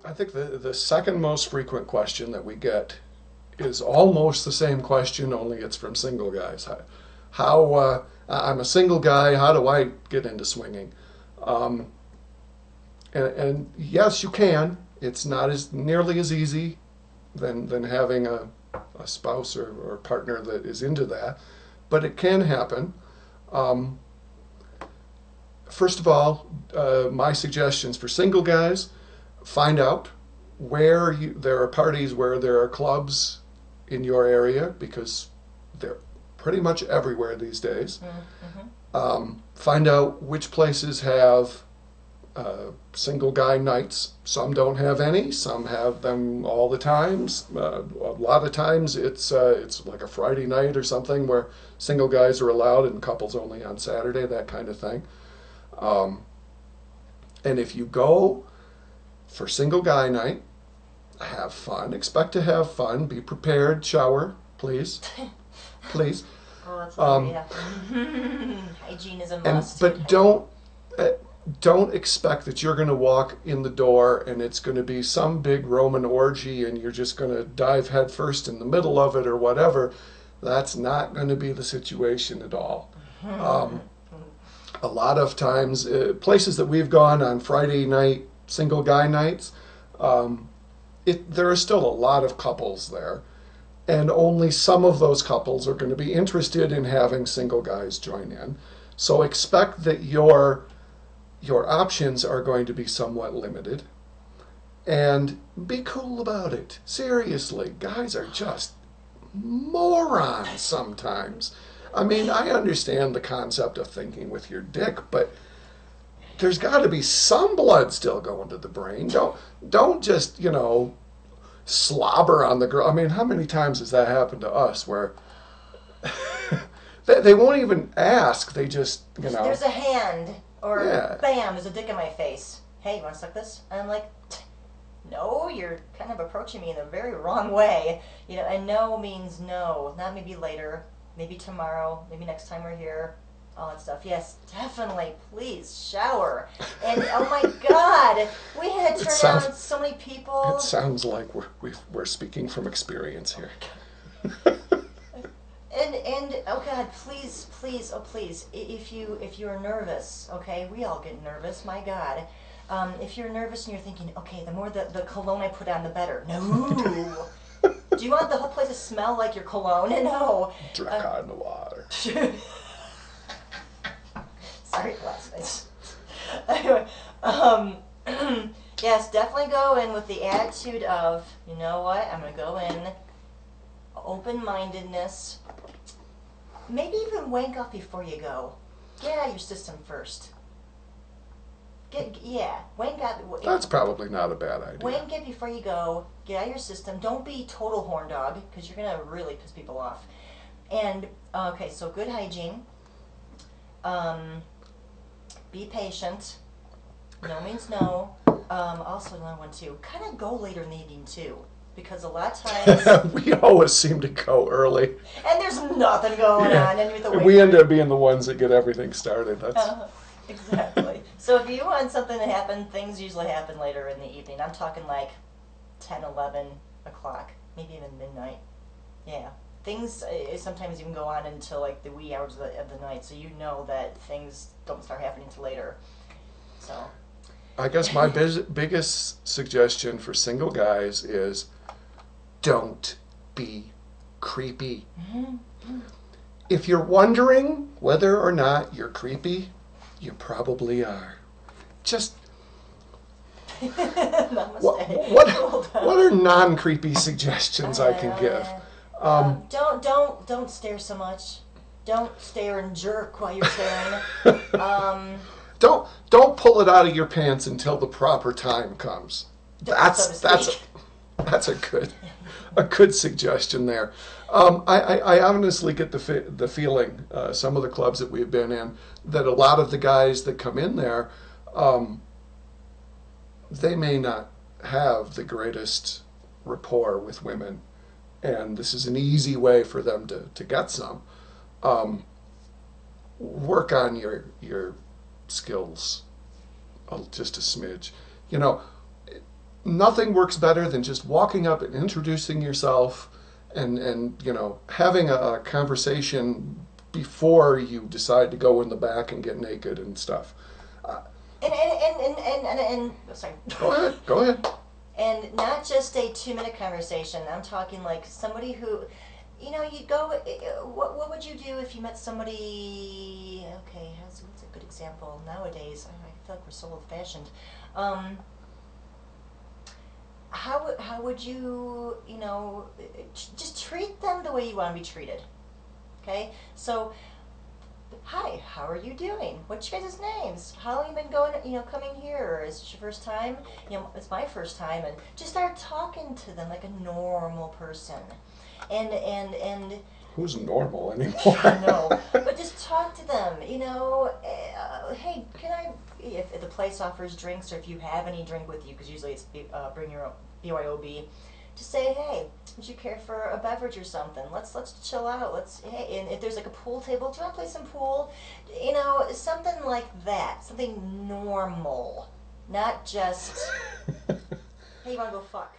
I think the second most frequent question that we get is almost the same question, only it's from single guys. I'm a single guy. How do I get into swinging? And yes, you can. It's not as nearly as easy than having a spouse or partner that is into that, but it can happen. First of all, my suggestions for single guys: find out where there are parties, where there are clubs in your area, because they're pretty much everywhere these days. Find out which places have single guy nights. Some don't have any. Some have them all the times. A lot of times it's like a Friday night or something where single guys are allowed and couples only on Saturday, that kind of thing. And if you go for single guy night, have fun. Expect to have fun. Be prepared. Shower, please. Please. Oh, that's yeah. Hygiene is a must. But don't expect that you're going to walk in the door and it's going to be some big Roman orgy and you're just going to dive headfirst in the middle of it or whatever. That's not going to be the situation at all. A lot of times, places that we've gone on Friday night single guy nights, there are still a lot of couples there, and only some of those couples are going to be interested in having single guys join in. So expect that your options are going to be somewhat limited, and be cool about it. Seriously, guys are just morons sometimes. I mean, I understand the concept of thinking with your dick, but there's got to be some blood still going to the brain. Don't just, slobber on the girl. I mean, how many times has that happened to us where they won't even ask, they just, There's a hand, or yeah. Bam, there's a dick in my face. Hey, you want to suck this? And I'm like, no, you're kind of approaching me in a very wrong way. And no means no. Not maybe later, maybe tomorrow, maybe next time we're here. All that stuff. Yes, definitely. Please shower. And oh my God, we had turned down so many people. It sounds like we're speaking from experience here. and oh God, please, oh please, if you're nervous, okay, we all get nervous. My God, if you're nervous and you're thinking, okay, the more the cologne I put on, the better. No. Do you want the whole place to smell like your cologne? No. Drink out in the water. Sorry, classmates. Anyway, yes, definitely go in with the attitude of, you know what, I'm going to go in, open-mindedness, maybe even wank off before you go. Get out of your system first. Wank out. That's probably not a bad idea. Wank it before you go. Get out of your system. Don't be total horn dog, because you're going to really piss people off. And, okay, so good hygiene. Be patient. No means no. Also, another one too. Kind of go later in the evening too, because a lot of times we always seem to go early, and there's nothing going on, and we end up being the ones that get everything started. That's exactly. So if you want something to happen, things usually happen later in the evening. I'm talking like 10, 11 o'clock, maybe even midnight. Yeah. Things sometimes even go on until like the wee hours of the night, so you know that things don't start happening until later. So, I guess my biggest suggestion for single guys is don't be creepy. Mm-hmm. If you're wondering whether or not you're creepy, you probably are. Just what are non-creepy suggestions I can give? Don't stare so much. Don't stare and jerk while you're staring. Don't pull it out of your pants until the proper time comes. That's a good suggestion there. I honestly get the feeling, some of the clubs that we've been in, that a lot of the guys that come in there, they may not have the greatest rapport with women. And this is an easy way for them to get some. Work on your skills just a smidge. nothing works better than just walking up and introducing yourself and having a conversation before you decide to go in the back and get naked and stuff. Sorry. Go ahead. And not just a 2-minute conversation. I'm talking like somebody who, you go. What would you do if you met somebody? Okay, what's a good example nowadays? I feel like we're so old-fashioned. How would you just treat them the way you want to be treated? Okay, so. Hi, how are you doing? What's your guys' names? How long you been going, coming here? Is it your first time? It's my first time, and just start talking to them like a normal person. And Who's normal anymore? I know, but just talk to them, hey, can I, if the place offers drinks, or if you have any drink with you, because usually it's bring your own, BYOB, just say, hey, would you care for a beverage or something? Let's chill out. Hey, and if there's like a pool table, do you want to play some pool? Something like that. Something normal, not just, hey, you want to go fuck?